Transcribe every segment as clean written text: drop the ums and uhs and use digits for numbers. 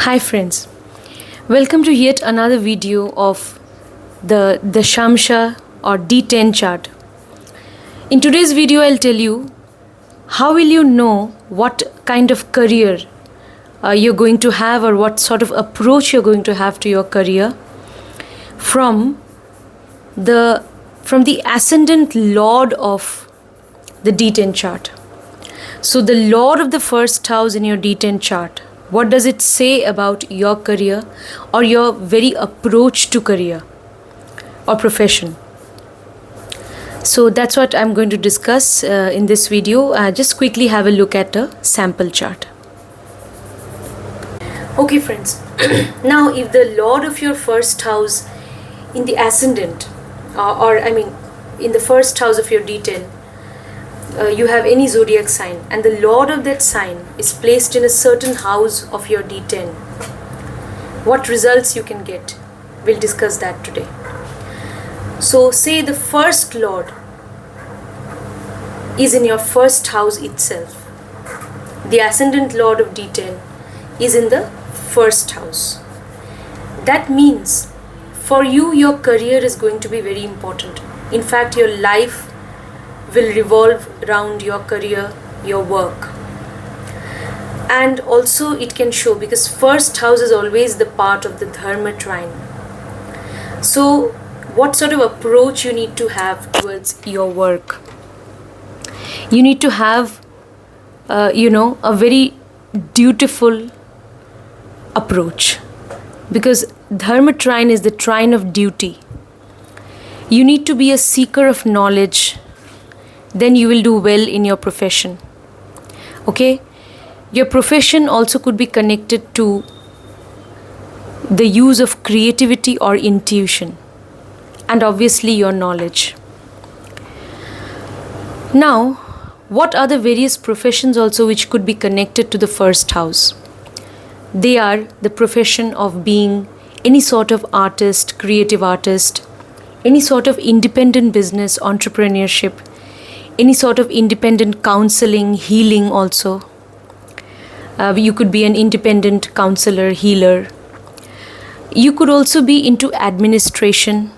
Hi friends, welcome to yet another video of the Dashamsha or D10 chart. In today's video I'll tell you how will you know what kind of career you're going to have or what sort of approach you're going to have to your career from the ascendant lord of the D10 chart. So the lord of the first house in your D10 chart, what does it say about your career or your very approach to career or profession? So that's what I'm going to discuss in this video. Just quickly have a look at a sample chart. Okay friends, now if the lord of your first house in the ascendant in the first house of your D10, you have any zodiac sign and the lord of that sign is placed in a certain house of your D10, what results you can get? We'll discuss that today. So say the first lord is in your first house itself. The ascendant lord of D10 is in the first house. That means for you, your career is going to be very important. In fact, your life will revolve around your career, your work. And also it can show, because first house is always the part of the dharma trine. So what sort of approach you need to have towards your work? You need to have a very dutiful approach, because dharma trine is the trine of duty. You need to be a seeker of knowledge, then you will do well in your profession. Okay? Your profession also could be connected to the use of creativity or intuition, and obviously your knowledge. Now, what are the various professions also which could be connected to the first house? They are the profession of being any sort of artist, creative artist, any sort of independent business, entrepreneurship, any sort of independent counseling, healing also. You could be an independent counselor, healer. You could also be into administration.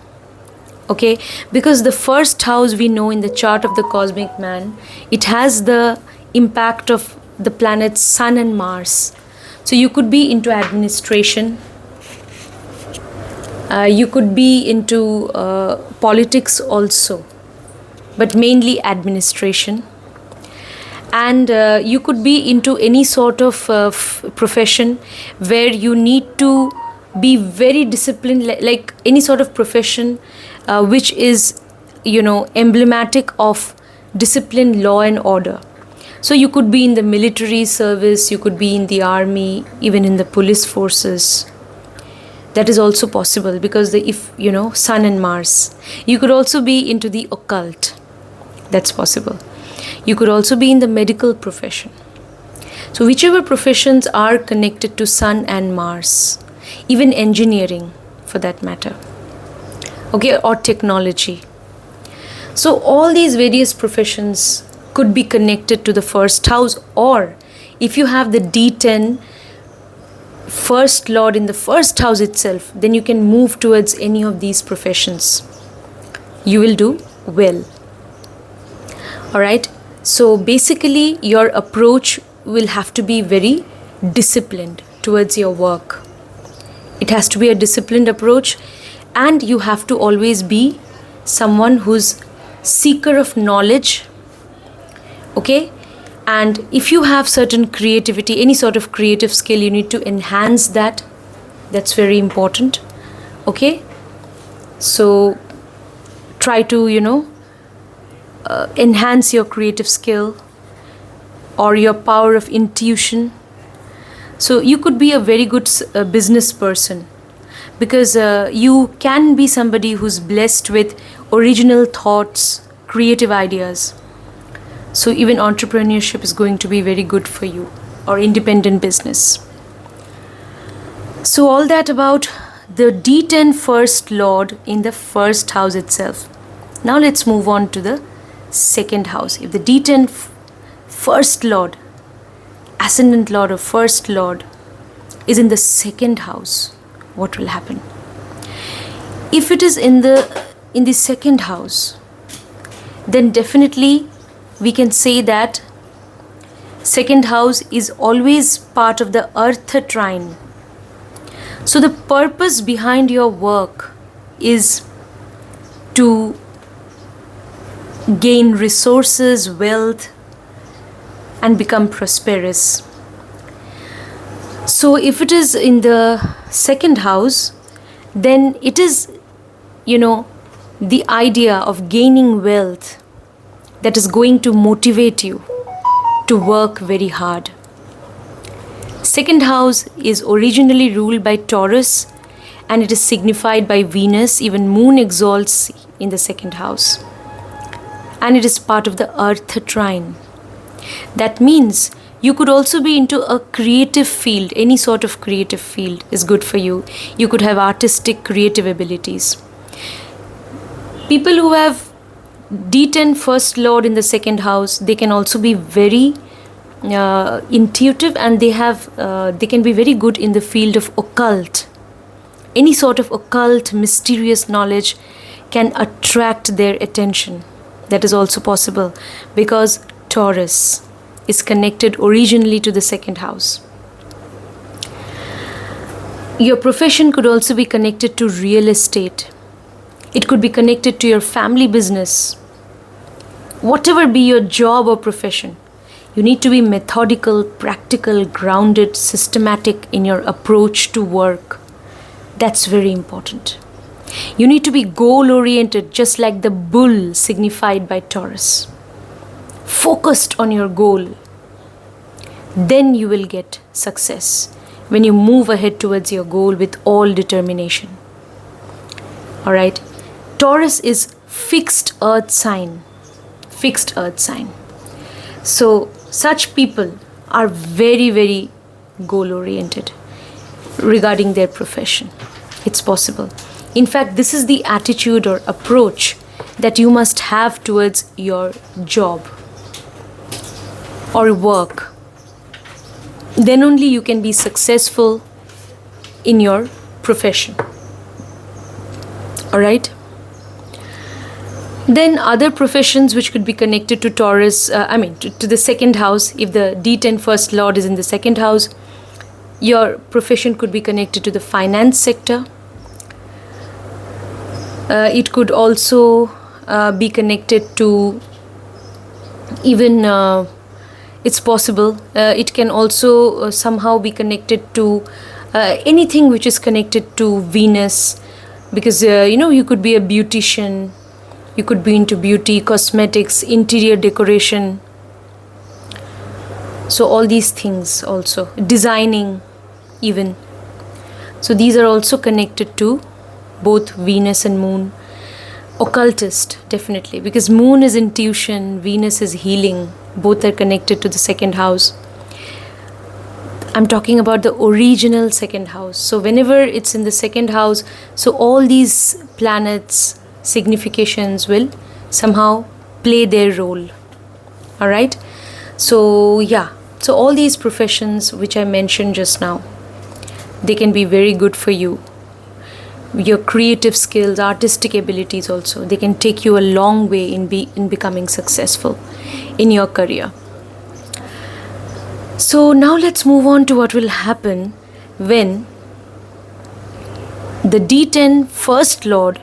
Okay, because the first house we know in the chart of the cosmic man, it has the impact of the planets Sun and Mars. So you could be into administration. You could be into politics also, but mainly administration. And you could be into any sort of profession where you need to be very disciplined, like any sort of profession which is, emblematic of discipline, law and order. So you could be in the military service, you could be in the army, even in the police forces. That is also possible because Sun and Mars. You could also be into the occult. That's possible. You could also be in the medical profession. So whichever professions are connected to Sun and Mars, even engineering for that matter, okay, or technology. So all these various professions could be connected to the first house, or if you have the D10 first lord in the first house itself, then you can move towards any of these professions. You will do well. Alright, so basically your approach will have to be very disciplined towards your work. It has to be a disciplined approach, and you have to always be someone who's seeker of knowledge. Okay? And if you have certain creativity, any sort of creative skill, you need to enhance that. That's very important. Okay? So try to, enhance your creative skill or your power of intuition. So you could be a very good business person, because you can be somebody who's blessed with original thoughts, creative ideas. So even entrepreneurship is going to be very good for you, or independent business. So all that about the D10 first lord in the first house itself. Now let's move on to the second house. If the D10 first lord, ascendant lord or first lord is in the second house, what will happen? If it is in the second house, then definitely we can say that second house is always part of the earth trine. So the purpose behind your work is to gain resources, wealth, and become prosperous. So if it is in the second house, then it is, the idea of gaining wealth that is going to motivate you to work very hard. Second house is originally ruled by Taurus, and it is signified by Venus. Even moon exalts in the second house, and it is part of the earth trine. That means you could also be into a creative field. Any sort of creative field is good for you. You could have artistic, creative abilities. People who have D10 first lord in the second house, they can also be very intuitive, and they can be very good in the field of occult. Any sort of occult, mysterious knowledge can attract their attention. That is also possible because Taurus is connected originally to the second house. Your profession could also be connected to real estate. It could be connected to your family business. Whatever be your job or profession, you need to be methodical, practical, grounded, systematic in your approach to work. That's very important. You need to be goal-oriented, just like the bull signified by Taurus. Focused on your goal. Then you will get success when you move ahead towards your goal with all determination. Alright? Taurus is fixed earth sign. Fixed earth sign. So, such people are very, very goal-oriented regarding their profession. It's possible. In fact, this is the attitude or approach that you must have towards your job or work. Then only you can be successful in your profession. Alright? Then other professions which could be connected to Taurus, to the second house, if the D10 first lord is in the second house, your profession could be connected to the finance sector. It could also be connected to even, it's possible, it can also somehow be connected to anything which is connected to Venus, because you could be a beautician, you could be into beauty, cosmetics, interior decoration. So all these things also, designing even. So these are also connected to both Venus and moon. Occultist, definitely, because moon is intuition, Venus is healing. Both are connected to the second house. I'm talking about the original second house. So whenever it's in the second house, so all these planets, significations will somehow play their role. Alright? So yeah, so all these professions which I mentioned just now, they can be very good for you. Your creative skills, artistic abilities also, they can take you a long way in becoming successful in your career. So now let's move on to what will happen when the D10 first lord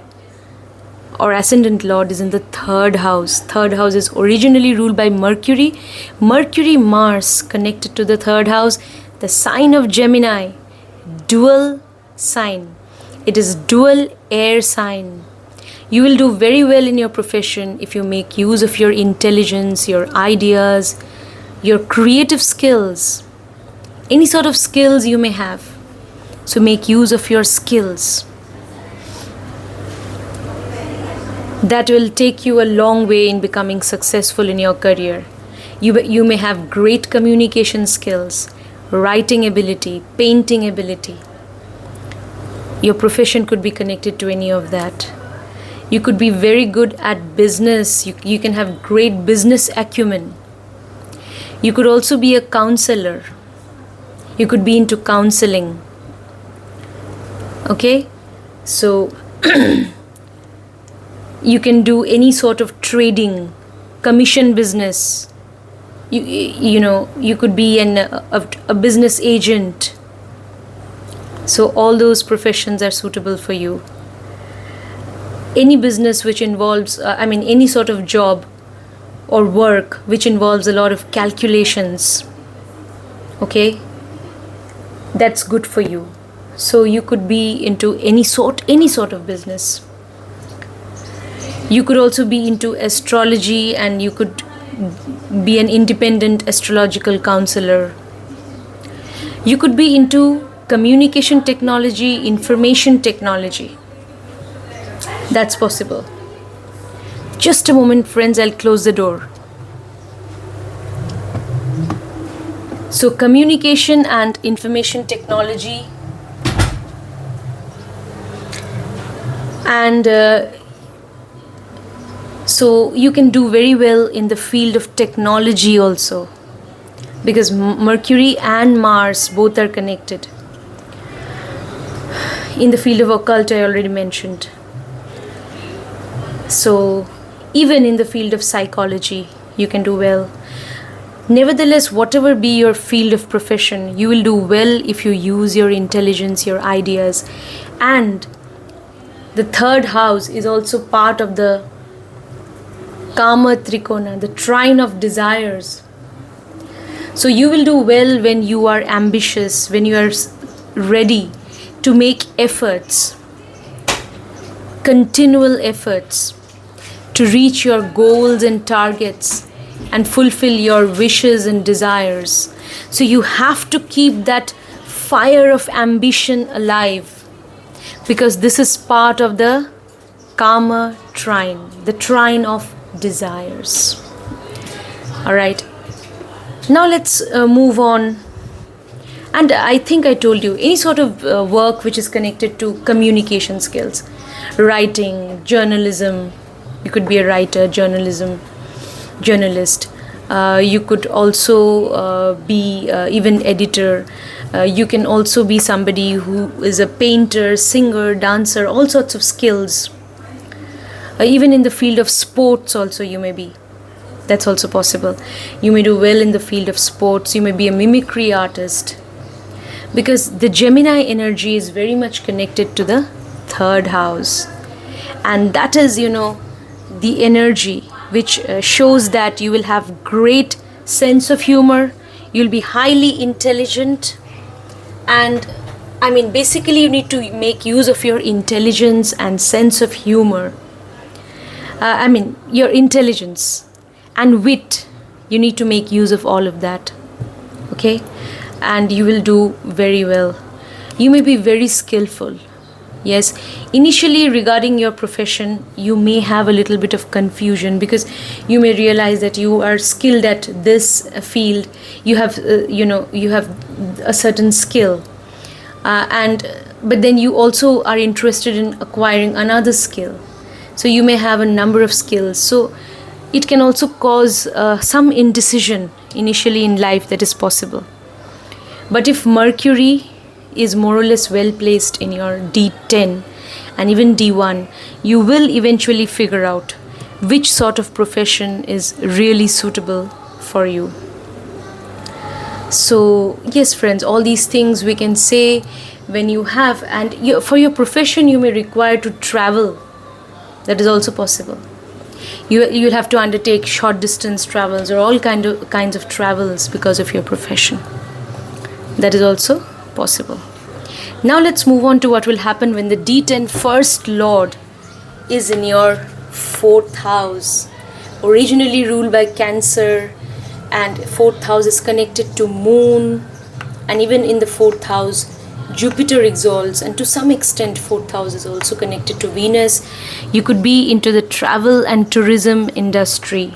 or ascendant lord is in the third house. Third house is originally ruled by Mercury. Mercury Mars connected to the third house, the sign of Gemini, dual sign. It is dual air sign. You will do very well in your profession if you make use of your intelligence, your ideas, your creative skills, any sort of skills you may have. So make use of your skills. That will take you a long way in becoming successful in your career. You may have great communication skills, writing ability, painting ability. Your profession could be connected to any of that. You could be very good at business. You can have great business acumen. You could also be a counselor. You could be into counseling. Okay, so you can do any sort of trading, commission business. You could be a business agent. So all those professions are suitable for you. Any business which involves, any sort of job or work which involves a lot of calculations, okay, that's good for you. So you could be into any sort of business. You could also be into astrology, and you could be an independent astrological counselor. You could be into communication technology, information technology. That's possible. Just a moment, friends, I'll close the door. So communication and information technology, and so you can do very well in the field of technology also, because Mercury and Mars both are connected. In the field of occult, I already mentioned. So even in the field of psychology, you can do well. Nevertheless, whatever be your field of profession, you will do well if you use your intelligence, your ideas. And the third house is also part of the Kama Trikona, the trine of desires. So you will do well when you are ambitious, when you are ready to make efforts, continual efforts to reach your goals and targets and fulfill your wishes and desires. So you have to keep that fire of ambition alive, because this is part of the Kama trine, the trine of desires. Alright, now let's move on. And I think I told you, any sort of work which is connected to communication skills, writing, journalism. You could be a writer, journalist. You could also be even editor. You can also be somebody who is a painter, singer, dancer, all sorts of skills. Even in the field of sports also you may be. That's also possible. You may do well in the field of sports. You may be a mimicry artist, because the Gemini energy is very much connected to the third house. And that is, the energy which shows that you will have great sense of humor, you'll be highly intelligent, and basically you need to make use of your intelligence and sense of humor. Your intelligence and wit, you need to make use of all of that, okay? And you will do very well. You may be very skillful. Yes, initially regarding your profession, you may have a little bit of confusion, because you may realize that you are skilled at this field. You have, you have a certain skill, but then you also are interested in acquiring another skill. So you may have a number of skills. So it can also cause some indecision initially in life. That is possible. But if Mercury is more or less well placed in your D10 and even D1, you will eventually figure out which sort of profession is really suitable for you. So yes, friends, all these things we can say when you have, and for your profession you may require to travel. That is also possible. You'll have to undertake short distance travels or all kinds of travels because of your profession. That is also possible. Now let's move on to what will happen when the D10 first lord is in your fourth house, originally ruled by Cancer, and fourth house is connected to Moon, and even in the fourth house Jupiter exalts, and to some extent fourth house is also connected to Venus. You could be into the travel and tourism industry.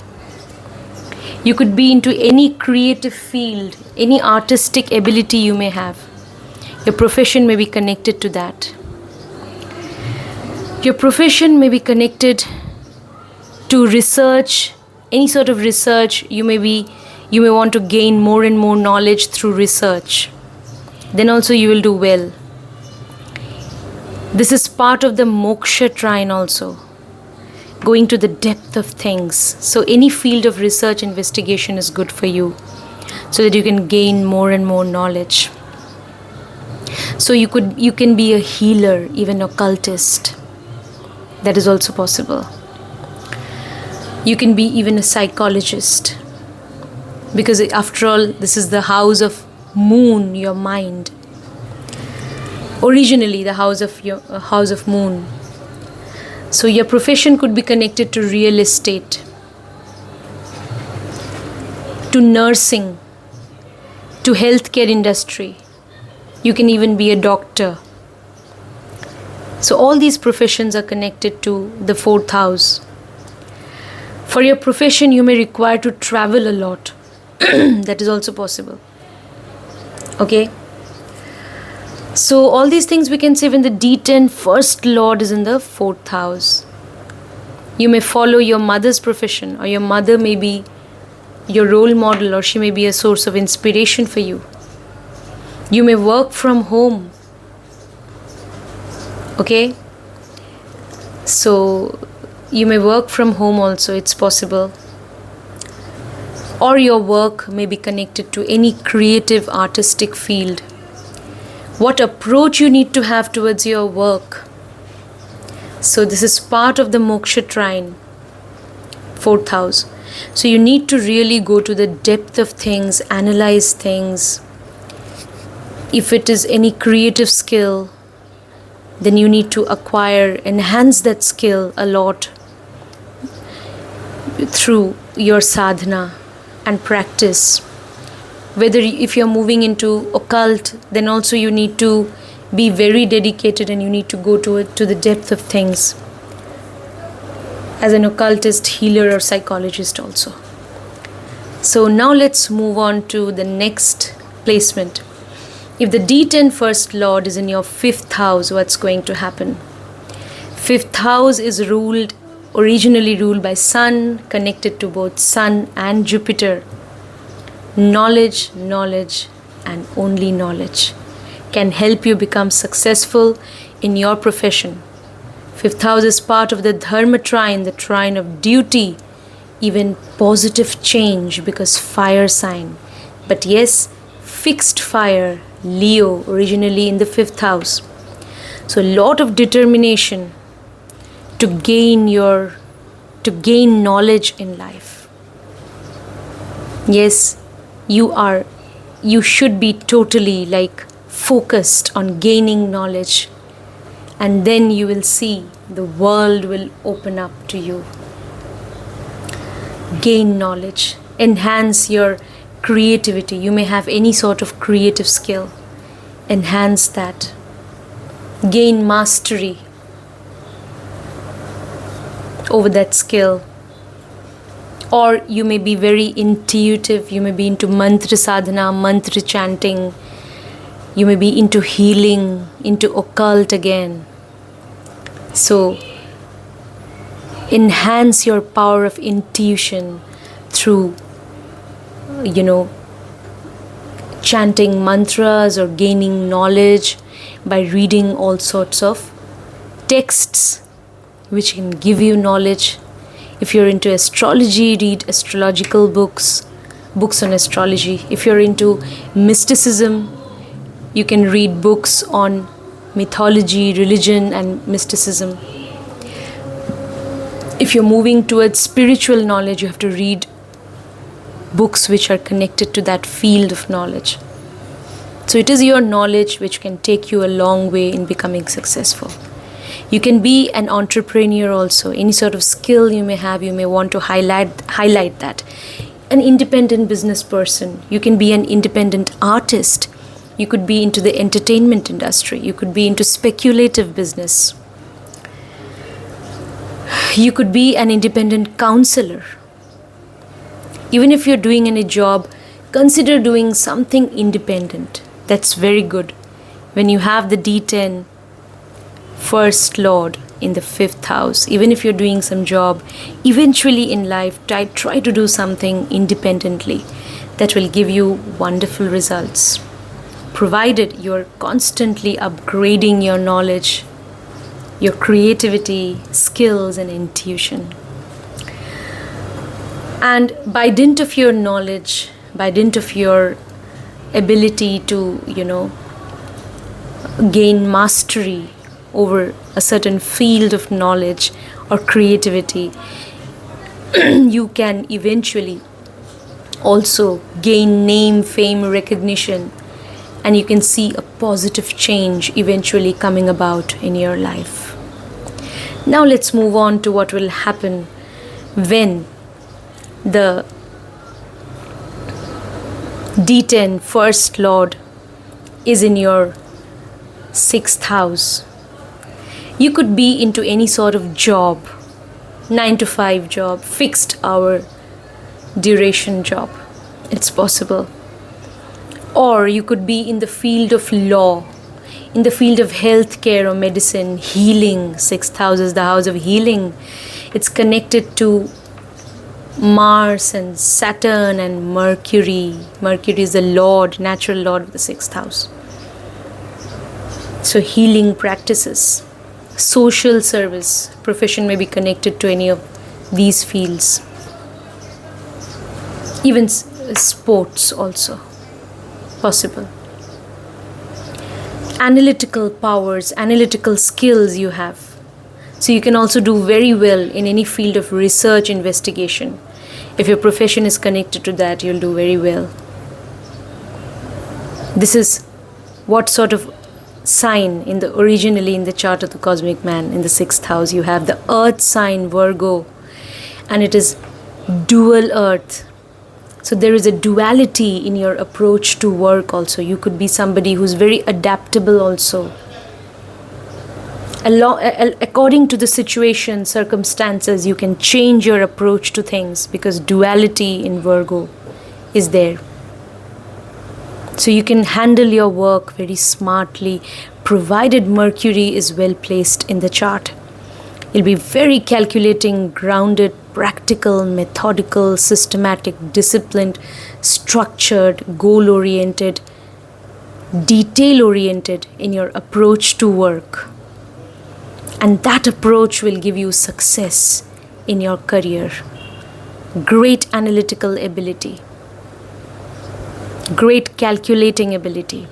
You could be into any creative field, any artistic ability you may have. Your profession may be connected to that. Your profession may be connected to research, any sort of research. You may want to gain more and more knowledge through research. Then also you will do well. This is part of the moksha trine also, going to the depth of things. So any field of research investigation is good for you, so that you can gain more and more knowledge. So you can be a healer, even occultist. That is also possible. You can be even a psychologist, because after all, this is the house of moon, your mind. Originally the house of moon. So your profession could be connected to real estate, to nursing, to healthcare industry. You can even be a doctor. So all these professions are connected to the 4th house. For your profession, you may require to travel a lot. That is also possible. Okay. So all these things we can say when the D10 first lord is in the 4th house. You may follow your mother's profession, or your mother may be your role model, or she may be a source of inspiration for you. You may work from home. Okay? So you may work from home also, it's possible. Or your work may be connected to any creative artistic field. What approach you need to have towards your work. So this is part of the moksha trine, 4th house. So you need to really go to the depth of things, analyze things. If it is any creative skill, then you need to enhance that skill a lot through your sadhana and practice. Whether if you're moving into occult, then also you need to be very dedicated, and you need to go to the depth of things as an occultist, healer, or psychologist also. So now let's move on to the next placement. If the D10 first lord is in your 5th house, what's going to happen? 5th house is originally ruled by Sun, connected to both Sun and Jupiter. Knowledge, and only knowledge can help you become successful in your profession. 5th house is part of the dharma trine, the trine of duty, even positive change, because fire sign. But yes, fixed fire, Leo, originally in the 5th house. So a lot of determination to gain knowledge in life. Yes, you should be totally focused on gaining knowledge, and then you will see the world will open up to you. Gain knowledge, enhance your creativity. You may have any sort of creative skill. Enhance that. Gain mastery over that skill. Or you may be very intuitive. You may be into mantra sadhana, mantra chanting. You may be into healing, into occult again. So enhance your power of intuition through, chanting mantras or gaining knowledge by reading all sorts of texts which can give you knowledge. If you're into astrology, read astrological books on astrology. If you're into mysticism, you can read books on mythology, religion, and mysticism. If you're moving towards spiritual knowledge, you have to read books which are connected to that field of knowledge. So it is your knowledge which can take you a long way in becoming successful. You can be an entrepreneur also. Any sort of skill you may have, you may want to highlight that. An independent business person. You can be an independent artist. You could be into the entertainment industry. You could be into speculative business. You could be an independent counselor. Even if you're doing any job, consider doing something independent. That's very good. When you have the D10 first lord in the 5th house, even if you're doing some job, eventually in life, try to do something independently. That will give you wonderful results, provided you're constantly upgrading your knowledge your creativity, skills, and intuition. And by dint of your knowledge, by dint of your ability to, gain mastery over a certain field of knowledge or creativity, you can eventually also gain name, fame, recognition, and you can see a positive change eventually coming about in your life. Now let's move on to what will happen when the D10 first lord is in your 6th house. You could be into any sort of job, 9 to 5 job, fixed hour duration job. It's possible. Or you could be in the field of law, in the field of healthcare or medicine, healing. 6th house is the house of healing. It's connected to Mars and Saturn and Mercury. Mercury is the lord, natural lord of the 6th house. So healing practices, social service, profession may be connected to any of these fields. Even sports also possible. Analytical powers, analytical skills you have. So you can also do very well in any field of research, investigation. If your profession is connected to that, you'll do very well. This is what sort of sign originally in the chart of the cosmic man. In the 6th house, you have the earth sign Virgo, and it is dual earth. So there is a duality in your approach to work also. You could be somebody who's very adaptable also. According to the situation, circumstances, you can change your approach to things because duality in Virgo is there. So you can handle your work very smartly, provided Mercury is well placed in the chart. You'll be very calculating, grounded, practical, methodical, systematic, disciplined, structured, goal-oriented, detail-oriented in your approach to work. And that approach will give you success in your career. Great analytical ability. Great calculating ability.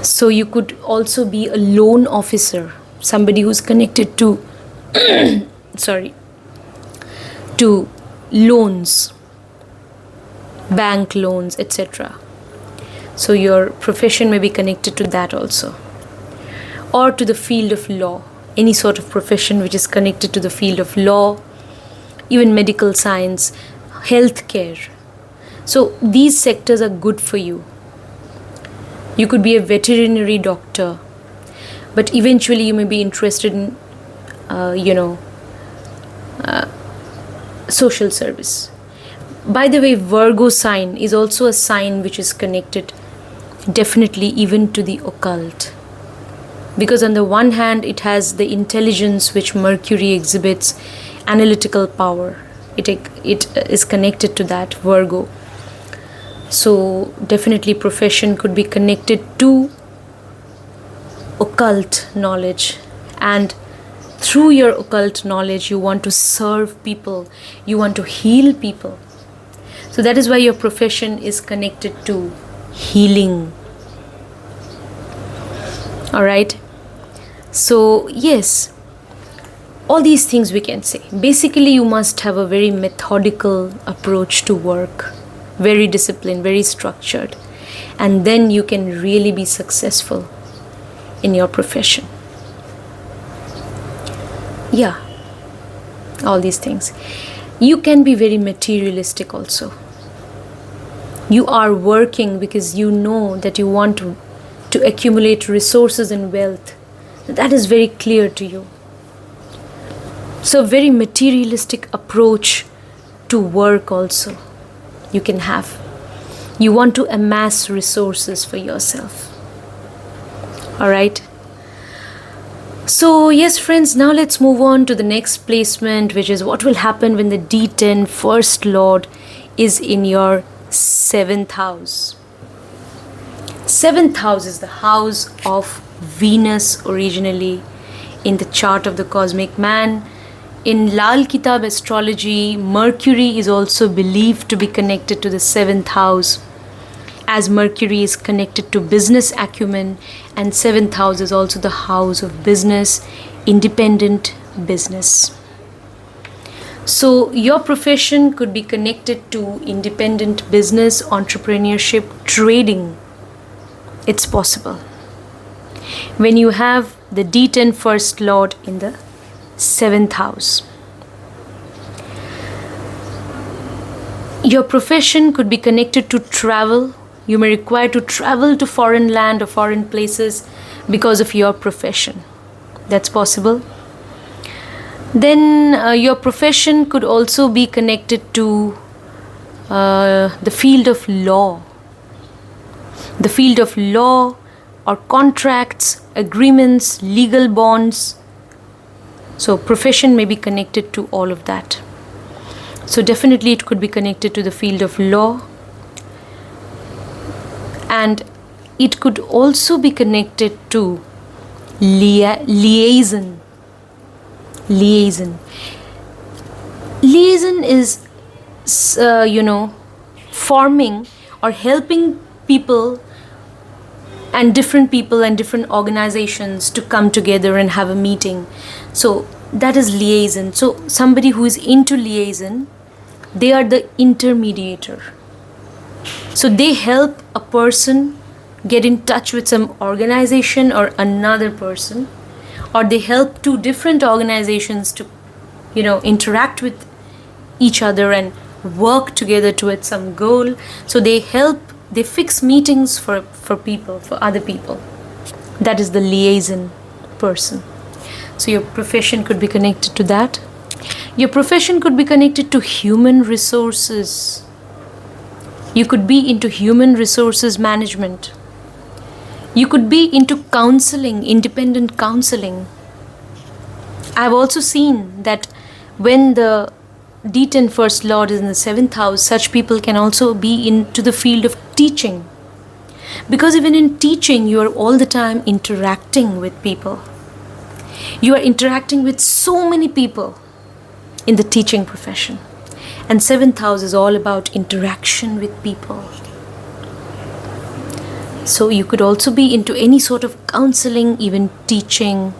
So you could also be a loan officer, somebody who's connected to to loans, bank loans, etc. So your profession may be connected to that also. Or to the field of law, any sort of profession which is connected to the field of law, even medical science, healthcare. So these sectors are good for you. You could be a veterinary doctor, but eventually you may be interested in, social service. By the way, Virgo sign is also a sign which is connected definitely even to the occult. Because on the one hand, it has the intelligence which Mercury exhibits, analytical power. It is connected to that, Virgo. So definitely profession could be connected to occult knowledge. And through your occult knowledge, you want to serve people. You want to heal people. So that is why your profession is connected to healing. All right. So yes, all these things we can say. Basically, you must have a very methodical approach to work, very disciplined, very structured, and then you can really be successful in your profession. Yeah, all these things. You can be very materialistic also. You are working because you know that you want to accumulate resources and wealth. That is very clear to you. So very materialistic approach to work also you can have. You want to amass resources for yourself. All right. So yes, friends, now let's move on to the next placement, which is what will happen when the D10 first lord is in your 7th house. 7th house is the house of Venus originally, in the chart of the cosmic man. In Lal Kitab astrology, Mercury is also believed to be connected to the 7th house, as Mercury is connected to business acumen, and 7th house is also the house of business, independent business. So your profession could be connected to independent business, entrepreneurship, trading. It's possible. When you have the D10 first lord in the 7th house. Your profession could be connected to travel. You may require to travel to foreign land or foreign places because of your profession. That's possible. Then your profession could also be connected to the field of law. The field of law or contracts, agreements, legal bonds. So profession may be connected to all of that. So definitely it could be connected to the field of law. And it could also be connected to liaison. Liaison is, forming or helping people and different organizations to come together and have a meeting. So that is liaison. So somebody who is into liaison, they are the intermediator. So they help a person get in touch with some organization or another person, or they help two different organizations to, interact with each other and work together towards some goal. So they fix meetings for people, for other people. That is the liaison person. So your profession could be connected to that. Your profession could be connected to human resources. You could be into human resources management. You could be into counseling, independent counseling. I've also seen that when the D10 first lord is in the 7th house, such people can also be into the field of teaching. Because even in teaching, you are all the time interacting with people. You are interacting with so many people in the teaching profession. And 7th house is all about interaction with people. So you could also be into any sort of counseling, even teaching,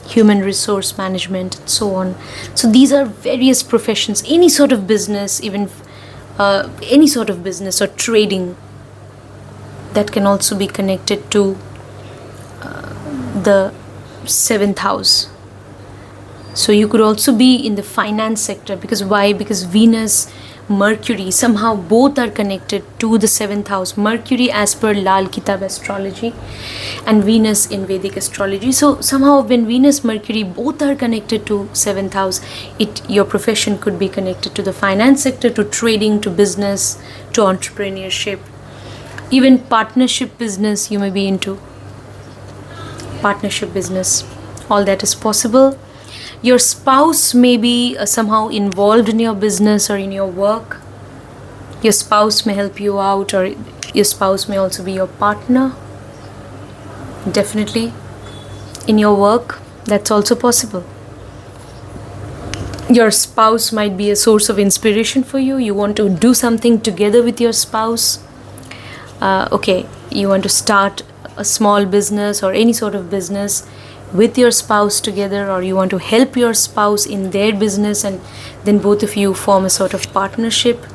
human resource management, and so on. So these are various professions, any sort of business, even any sort of business or trading that can also be connected to the 7th house. So you could also be in the finance sector. Because why? Because Venus, Mercury, somehow both are connected to the 7th house. Mercury as per Lal Kitab astrology and Venus in Vedic astrology. So somehow when Venus, Mercury both are connected to 7th house, your profession could be connected to the finance sector, to trading, to business, to entrepreneurship. Even partnership business you may be into. Partnership business. All that is possible. Your spouse may be somehow involved in your business or in your work. Your spouse may help you out, or your spouse may also be your partner. Definitely in your work, that's also possible. Your spouse might be a source of inspiration for you. You want to do something together with your spouse. You want to start a small business or any sort of business with your spouse together, or you want to help your spouse in their business, and then both of you form a sort of partnership.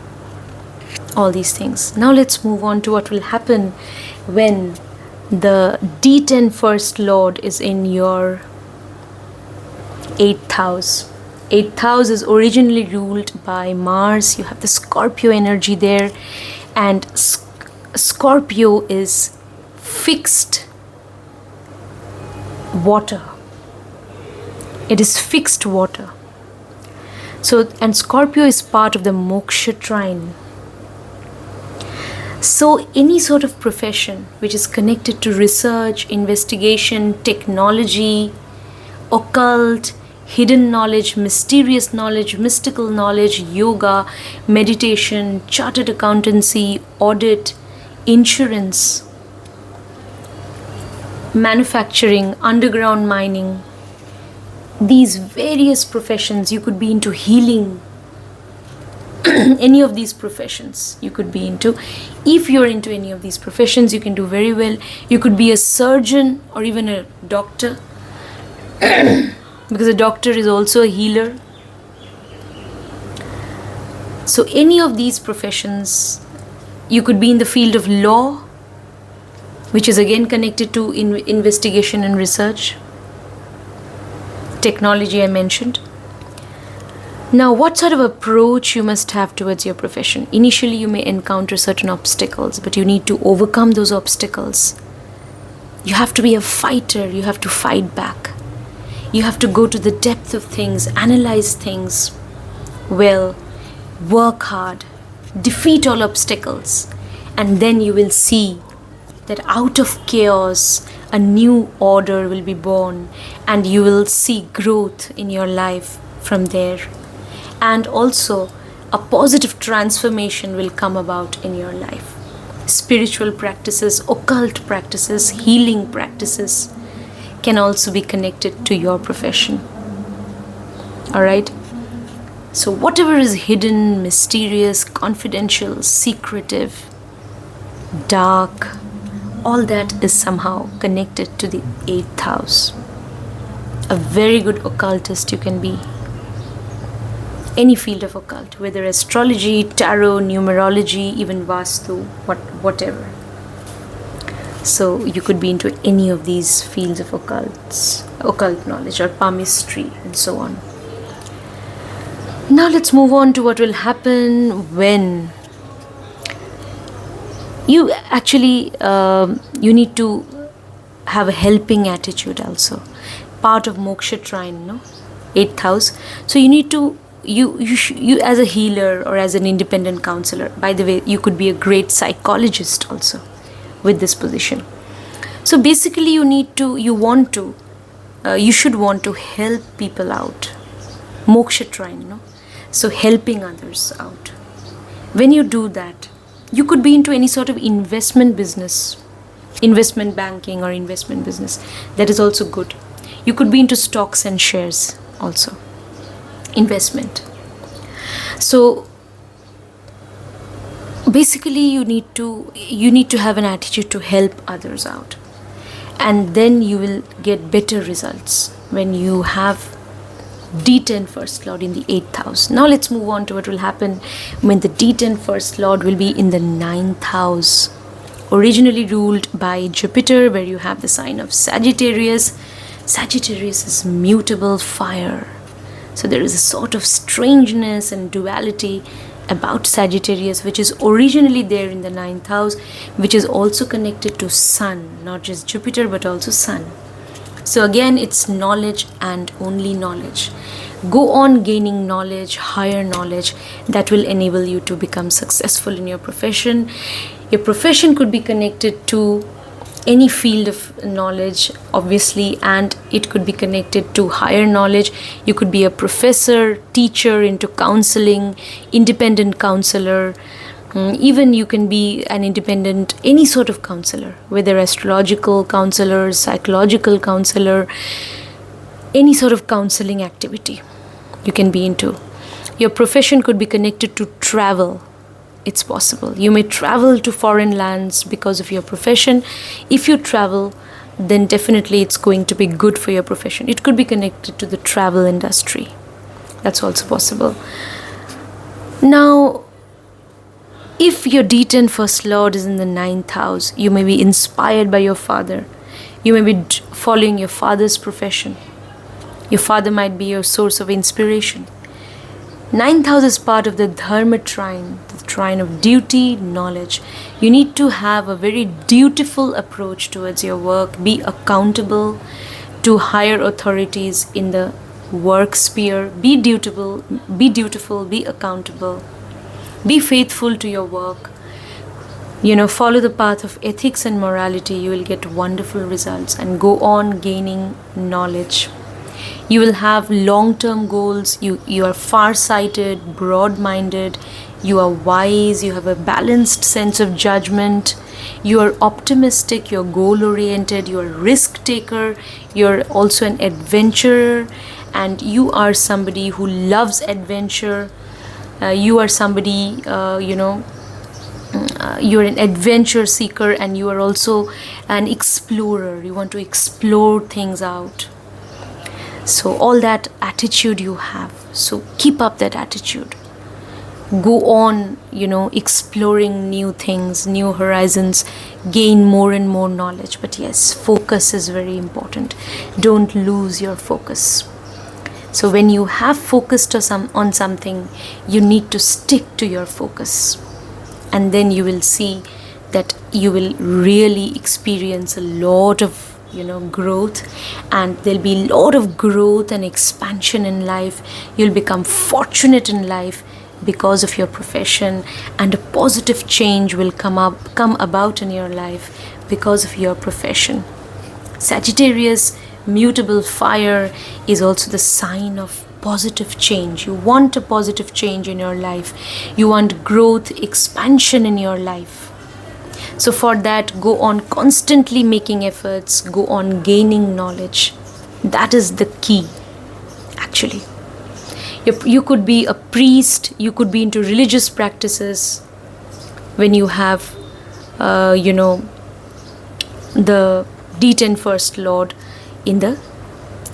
All these things. Now let's move on to what will happen when the D10 first lord is in your 8th house. 8th house is originally ruled by Mars. You have the Scorpio energy there, and Scorpio is fixed water. It is fixed water. So, and Scorpio is part of the Moksha trine. So any sort of profession which is connected to research, investigation, technology, occult, hidden knowledge, mysterious knowledge, mystical knowledge, yoga, meditation, chartered accountancy, audit, insurance, manufacturing, underground mining, these various professions. You could be into healing. Any of these professions you could be into. If you're into any of these professions, you can do very well. You could be a surgeon or even a doctor, because a doctor is also a healer. So any of these professions, you could be in the field of law, which is again connected to investigation and research. Technology I mentioned. Now, what sort of approach you must have towards your profession? Initially, you may encounter certain obstacles, but you need to overcome those obstacles. You have to be a fighter. You have to fight back. You have to go to the depth of things, analyze things well, work hard, defeat all obstacles, and then you will see that out of chaos, a new order will be born, and you will see growth in your life from there. And also, a positive transformation will come about in your life. Spiritual practices, occult practices, healing practices can also be connected to your profession. Alright? So whatever is hidden, mysterious, confidential, secretive, dark, all that is somehow connected to the 8th house. A very good occultist you can be. Any field of occult, whether astrology, tarot, numerology, even Vastu, whatever. So you could be into any of these fields of occult knowledge or palmistry and so on. Now let's move on to what will happen when you actually, you need to have a helping attitude also. Part of Moksha Trine, no? 8th house. So you need to, you as a healer or as an independent counselor, by the way, you could be a great psychologist also with this position. So basically you should want to help people out. Moksha Trine, no? So helping others out. When you do that, you could be into any sort of investment business, investment banking or investment business. That is also good. You could be into stocks and shares also. Investment. So basically you need to have an attitude to help others out, and then you will get better results when you have D10 first lord in the 8th house. Now let's move on to what will happen when the D10 first lord will be in the 9th house, originally ruled by Jupiter, where you have the sign of Sagittarius. Sagittarius is mutable fire. So there is a sort of strangeness and duality about Sagittarius, which is originally there in the 9th house, which is also connected to Sun, not just Jupiter but also Sun. So again, it's knowledge and only knowledge. Go on gaining knowledge, higher knowledge, that will enable you to become successful in your profession. Your profession could be connected to any field of knowledge, obviously, and it could be connected to higher knowledge. You could be a professor, teacher into counseling, independent counselor. Even you can be an independent, any sort of counselor, whether astrological counselor, psychological counselor, any sort of counseling activity you can be into. Your profession could be connected to travel. It's possible. You may travel to foreign lands because of your profession. If you travel, then definitely it's going to be good for your profession. It could be connected to the travel industry. That's also possible. Now, if your D10 first lord is in the 9th house, you may be inspired by your father. You may be following your father's profession. Your father might be your source of inspiration. 9th house is part of the Dharma trine, the trine of duty, knowledge. You need to have a very dutiful approach towards your work. Be accountable to higher authorities in the work sphere. Be dutiful, be accountable. Be faithful to your work. Follow the path of ethics and morality. You will get wonderful results and go on gaining knowledge. You will have long-term goals. You are far-sighted, broad-minded. You are wise. You have a balanced sense of judgment. You are optimistic. You are goal-oriented. You are a risk-taker. You are also an adventurer. and you are somebody who loves adventure. You are somebody, you're an adventure seeker, and you are also an explorer. You want to explore things out. So all that attitude you have, so keep up that attitude. Go on, exploring new things, new horizons, gain more and more knowledge. But yes, focus is very important. Don't lose your focus. So when you have focused on something, you need to stick to your focus. And then you will see that you will really experience a lot of growth, and there'll be a lot of growth and expansion in life. You'll become fortunate in life because of your profession, and a positive change will come about in your life because of your profession. Sagittarius, mutable fire, is also the sign of positive change. You want a positive change in your life. You want growth, expansion in your life. So for that, go on constantly making efforts, go on gaining knowledge. That is the key, actually. You could be a priest, you could be into religious practices when you have, the D10 first lord in the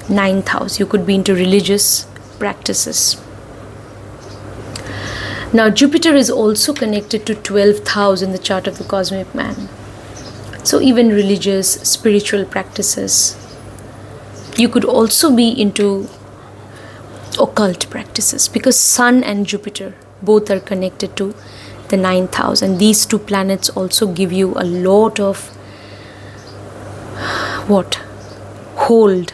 9th house. You could be into religious practices. Now, Jupiter is also connected to 12th house in the chart of the cosmic man. So even religious, spiritual practices. You could also be into occult practices, because Sun and Jupiter both are connected to the 9th house, and these two planets also give you a lot of hold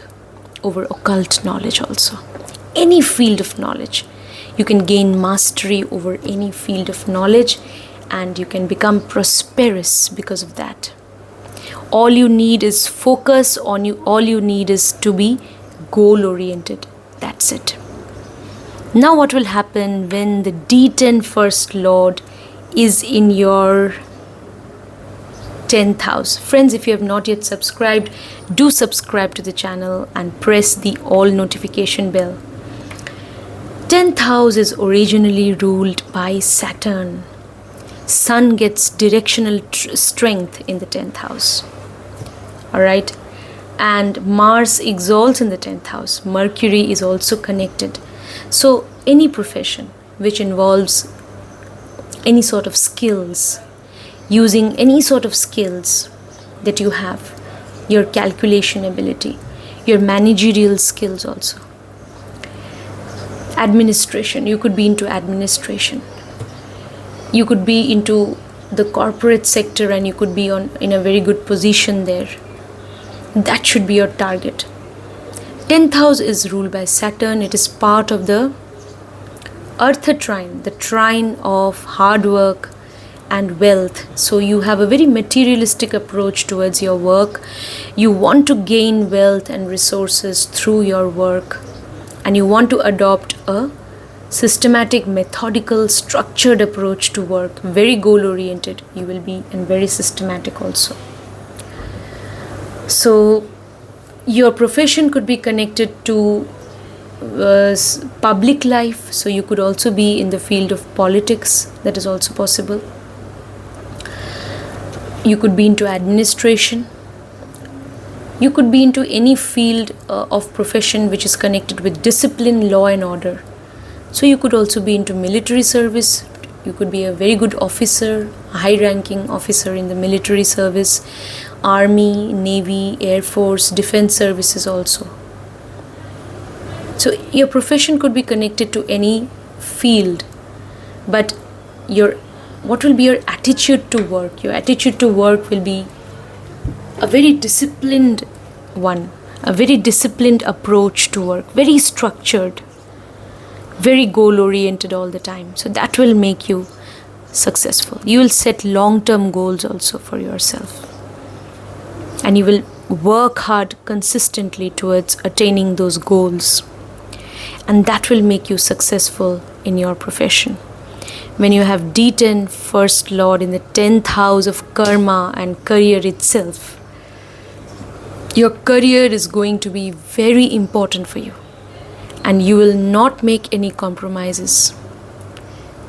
over occult knowledge. Also any field of knowledge, you can gain mastery over any field of knowledge, and you can become prosperous because of that. All you need is focus on you. All you need is to be goal oriented. That's it. Now what will happen when the D10 first lord is in your 10th house? Friends, if you have not yet subscribed, do subscribe to the channel and press the all notification bell. 10th house is originally ruled by Saturn. Sun gets directional strength in the 10th house. Alright? And Mars exalts in the 10th house. Mercury is also connected. So any profession which involves any sort of skills, using any sort of skills that you have, your calculation ability, your managerial skills also. Administration, you could be into administration. You could be into the corporate sector, and you could be in a very good position there. That should be your target. 10th house is ruled by Saturn. It is part of the Earth trine, the trine of hard work and wealth. So you have a very materialistic approach towards your work. You want to gain wealth and resources through your work, and you want to adopt a systematic, methodical, structured approach to work. Very goal oriented you will be, and very systematic also. So your profession could be connected to public life. So you could also be in the field of politics. That is also possible. You could be into administration. You could be into any field of profession which is connected with discipline, law and order. So you could also be into military service. You could be a very good officer, a high-ranking officer in the military service, army, navy, air force, defense services also. So your profession could be connected to any field, but what will be your attitude to work? Your attitude to work will be a very disciplined one, a very disciplined approach to work, very structured, very goal-oriented all the time. So that will make you successful. You will set long-term goals also for yourself, and you will work hard consistently towards attaining those goals, and that will make you successful in your profession. When you have D10 first lord in the 10th house of karma and career itself, your career is going to be very important for you. and you will not make any compromises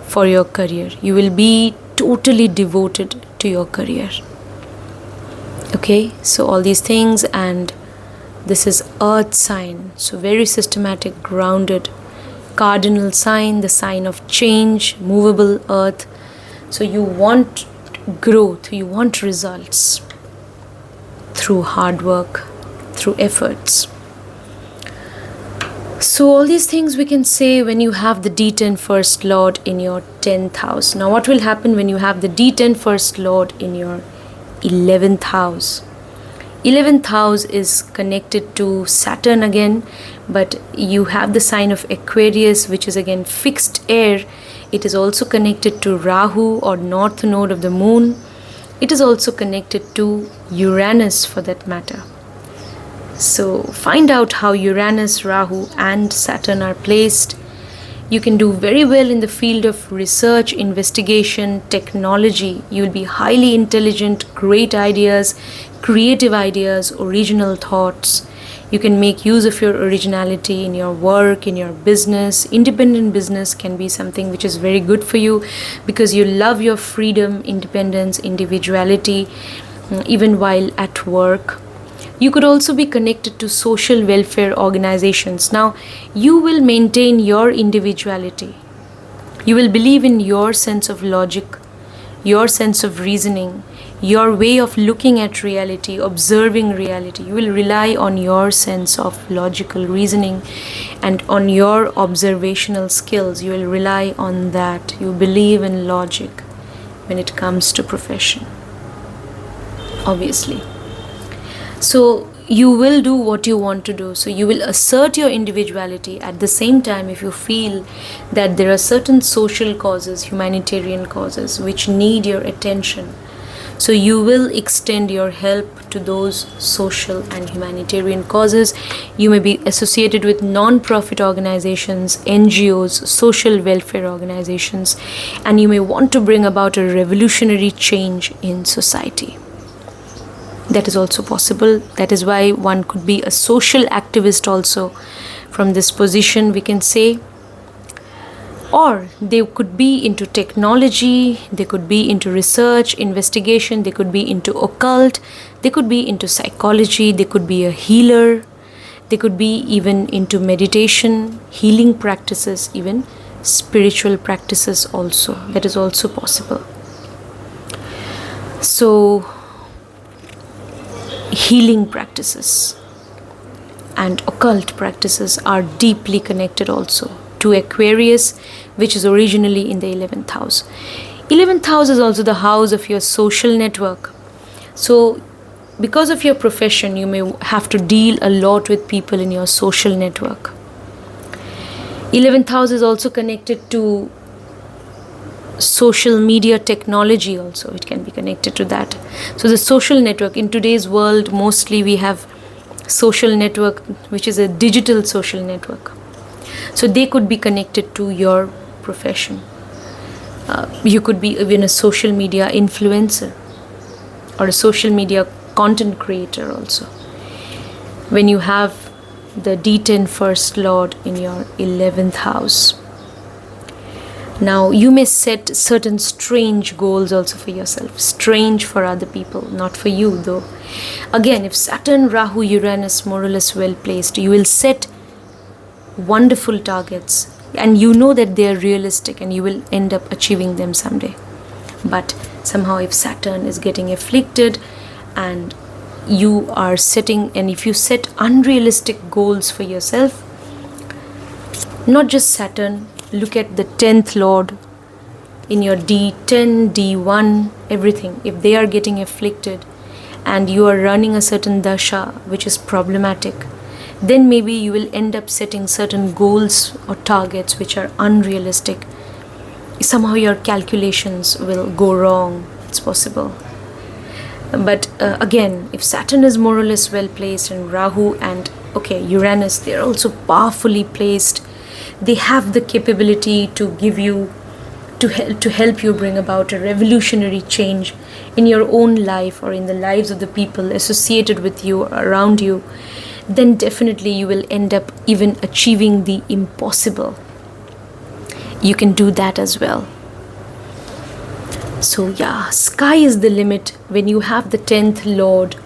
for your career. You will be totally devoted to your career. Okay, so all these things, and this is earth sign, so very systematic, grounded, cardinal sign, the sign of change, movable earth. So you want growth, you want results through hard work, through efforts. So all these things we can say when you have the D10 first lord in your 10th house. Now what will happen when you have the D10 first lord in your 11th house? 11th house is connected to Saturn again, but you have the sign of Aquarius, which is again fixed air. It is also connected to Rahu, or north node of the moon. It is also connected to Uranus for that matter. So find out how Uranus, Rahu and Saturn are placed. You can do very well in the field of research, investigation, technology. You will be highly intelligent, great ideas, creative ideas, original thoughts. You can make use of your originality in your work, in your business. Independent business can be something which is very good for you because you love your freedom, independence, individuality, even while at work. You could also be connected to social welfare organizations. Now, you will maintain your individuality. You will believe in your sense of logic, your sense of reasoning, your way of looking at reality, observing reality. You will rely on your sense of logical reasoning and on your observational skills. You will rely on that. You believe in logic when it comes to profession, obviously. So you will do what you want to do. So you will assert your individuality. At the same time, if you feel that there are certain social causes, humanitarian causes, which need your attention, so you will extend your help to those social and humanitarian causes. You may be associated with non-profit organizations, NGOs, social welfare organizations, and you may want to bring about a revolutionary change in society. That is also possible. That is why one could be a social activist also from this position, we can say. Or they could be into technology, they could be into research, investigation, they could be into occult, they could be into psychology, they could be a healer, they could be even into meditation, healing practices, even spiritual practices also. That is also possible. So, healing practices and occult practices are deeply connected also to Aquarius, which is originally in the 11th house. 11th house is also the house of your social network. So because of your profession, you may have to deal a lot with people in your social network. 11th house is also connected to social media technology also. It can be connected to that. So the social network, in today's world, mostly we have social network, which is a digital social network. So they could be connected to your profession. You could be even a social media influencer or a social media content creator also. When you have the D10 first lord in your 11th house. Now, you may set certain strange goals also for yourself. Strange for other people, not for you though. Again, if Saturn, Rahu, Uranus more or less well placed, you will set wonderful targets and you know that they are realistic and you will end up achieving them someday. But somehow if Saturn is getting afflicted and you are setting, and if you set unrealistic goals for yourself, not just Saturn, look at the 10th lord in your D10, D1, everything. If they are getting afflicted and you are running a certain dasha which is problematic, then maybe you will end up setting certain goals or targets which are unrealistic. Somehow your calculations will go wrong. It's possible. But again, if Saturn is more or less well placed and Rahu and Uranus, they are also powerfully placed. They have the capability to give you, to help you bring about a revolutionary change in your own life or in the lives of the people associated with you, around you. then definitely you will end up even achieving the impossible. You can do that as well. So yeah, sky is the limit when you have the 10th lord,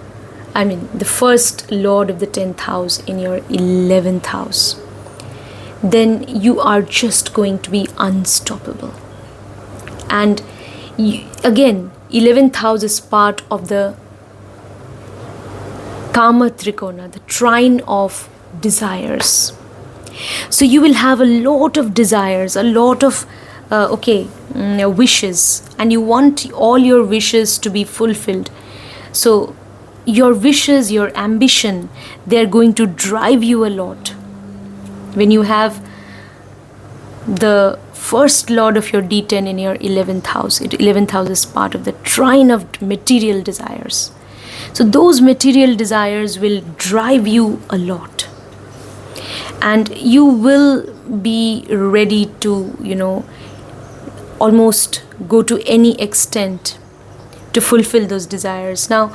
the first lord of the 10th house in your 11th house. Then you are just going to be unstoppable. And again, 11th house is part of the Kama Trikona, the trine of desires. So you will have a lot of desires, a lot of wishes, and you want all your wishes to be fulfilled. So your wishes, your ambition, they're going to drive you a lot. When you have the first lord of your D10 in your 11th house, 11th house is part of the trine of material desires. So those material desires will drive you a lot. And you will be ready to, almost go to any extent to fulfill those desires. Now,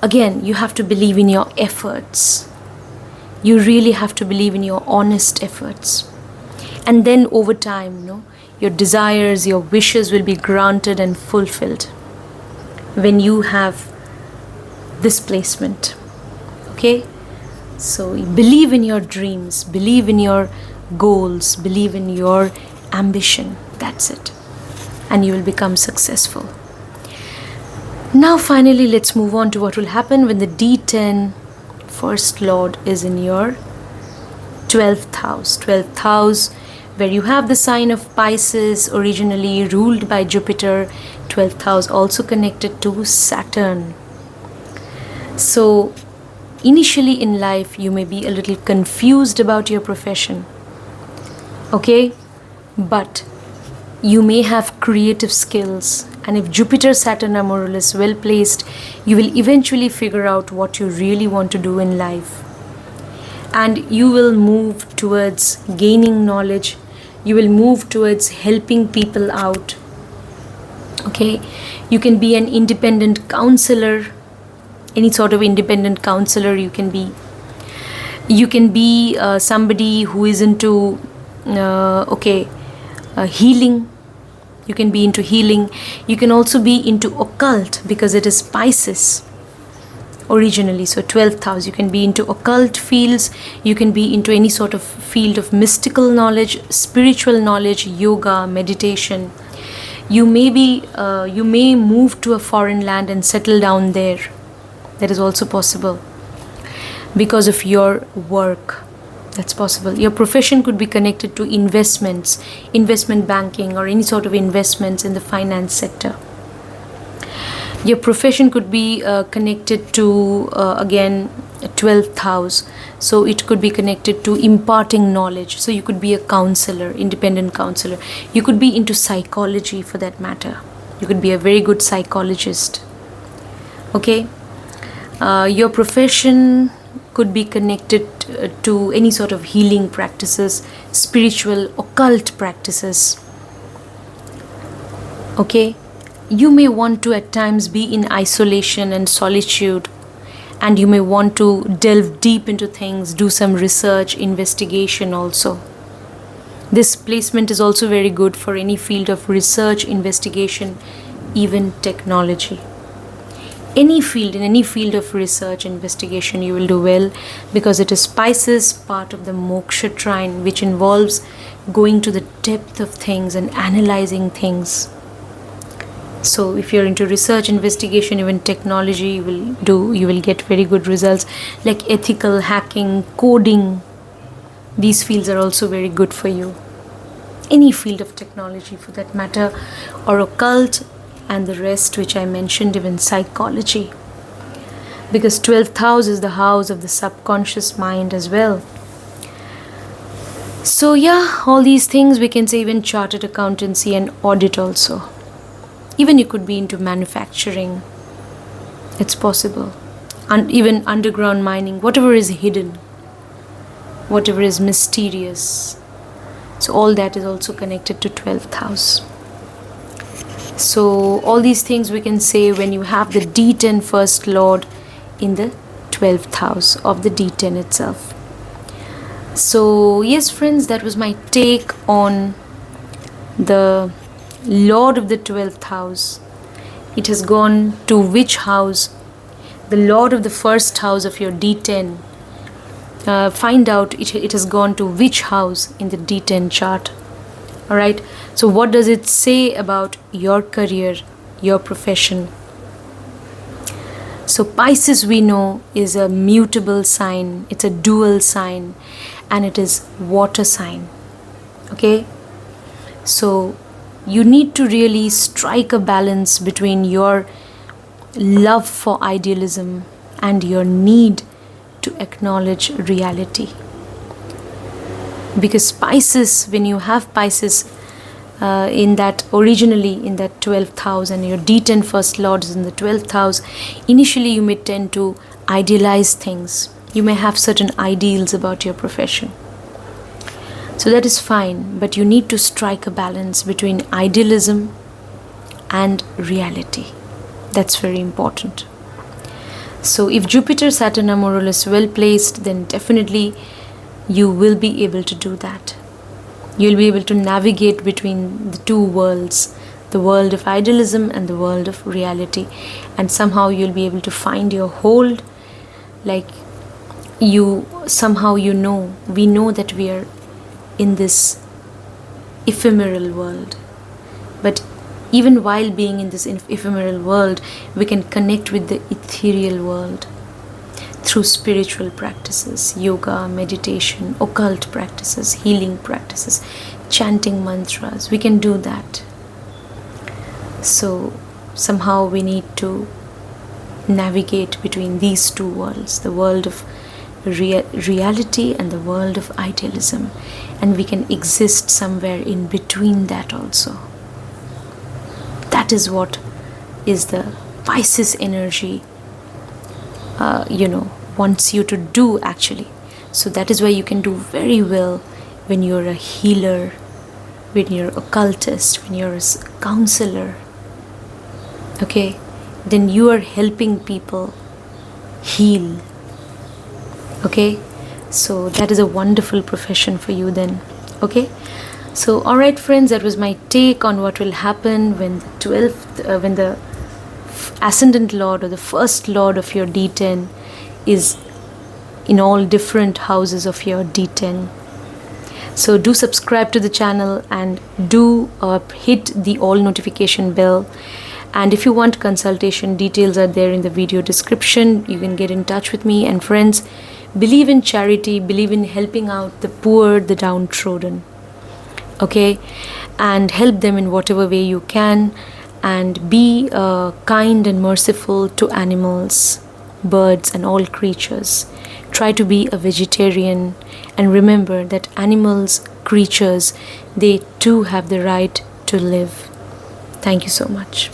again, you have to believe in your efforts. You really have to believe in your honest efforts. And then over time, your desires, your wishes will be granted and fulfilled when you have this placement. Okay? So believe in your dreams, believe in your goals, believe in your ambition. That's it. And you will become successful. Now finally, let's move on to what will happen when the D10 first lord is in your 12th house. 12th house, where you have the sign of Pisces, originally ruled by Jupiter. 12th house also connected to Saturn. So initially in life, you may be a little confused about your profession. Okay? But you may have creative skills, and if Jupiter, Saturn are more or less well placed, you will eventually figure out what you really want to do in life. And you will move towards gaining knowledge. You will move towards helping people out. Okay? You can be an independent counselor. Any sort of independent counselor you can be. You can be somebody who is into healing. You can be into healing. You can also be into occult, because it is Pisces originally. So 12th house, you can be into occult fields. You can be into any sort of field of mystical knowledge, spiritual knowledge, yoga, meditation. You may move to a foreign land and settle down there. That is also possible because of your work. That's possible. Your profession could be connected to investments, investment banking, or any sort of investments in the finance sector. Your profession could be connected to, again, 12th house. So it could be connected to imparting knowledge. So you could be a counselor, independent counselor. You could be into psychology for that matter. You could be a very good psychologist. Okay? Your profession could be connected to any sort of healing practices, spiritual, occult practices. Okay? You may want to at times be in isolation and solitude, and you may want to delve deep into things, do some research, investigation also. This placement is also very good for any field of research, investigation, even technology. Any field, in any field of research, investigation, you will do well, because it is Pisces, part of the Moksha trine, which involves going to the depth of things and analyzing things. So if you're into research, investigation, even technology, you will get very good results, like ethical hacking, coding. These fields are also very good for you. Any field of technology for that matter, or occult, and the rest which I mentioned, even psychology, because 12th house is the house of the subconscious mind as well. So yeah, all these things we can say, even chartered accountancy and audit also. Even you could be into manufacturing. It's possible. And even underground mining, whatever is hidden, whatever is mysterious. So all that is also connected to 12th house. So all these things we can say when you have the D10 first lord in the 12th house of the D10 itself. So yes friends, that was my take on the Lord of the 12th house. It has gone to which house? The Lord of the first house of your D10. Find out it has gone to which house in the D10 chart. Alright, so what does it say about your career, your profession? So Pisces, we know, is a mutable sign, it's a dual sign, and it is water sign. Okay, so you need to really strike a balance between your love for idealism and your need to acknowledge reality. Because Pisces, when you have Pisces in that originally in that 12th house, and your D10 first lord is in the 12th house, initially you may tend to idealize things. You may have certain ideals about your profession. So that is fine, but you need to strike a balance between idealism and reality. That's very important. So if Jupiter, Saturn are more or less well placed, then definitely you will be able to do that. You'll be able to navigate between the two worlds, the world of idealism and the world of reality, and somehow you'll be able to find your hold. Like you somehow, you know, we know that we are in this ephemeral world, but even while being in this ephemeral world, we can connect with the ethereal world through spiritual practices, yoga, meditation, occult practices, healing practices, chanting mantras. We can do that. So somehow we need to navigate between these two worlds, the world of reality and the world of idealism, and we can exist somewhere in between that also. That is what is the Pisces energy wants you to do actually. So that is why you can do very well when you're a healer, when you're a occultist, when you're a counselor. Okay, then you are helping people heal. Okay, so that is a wonderful profession for you then. Okay, so alright friends, that was my take on what will happen when the 12th when the ascendant lord or the first lord of your D10 is in all different houses of your D10. So do subscribe to the channel and do hit the all notification bell. And if you want consultation, details are there in the video description. You can get in touch with me. And friends, believe in charity, believe in helping out the poor, the downtrodden. Okay, and help them in whatever way you can, and be kind and merciful to animals, birds and all creatures. Try to be a vegetarian, and remember that animals, creatures, they too have the right to live. Thank you so much.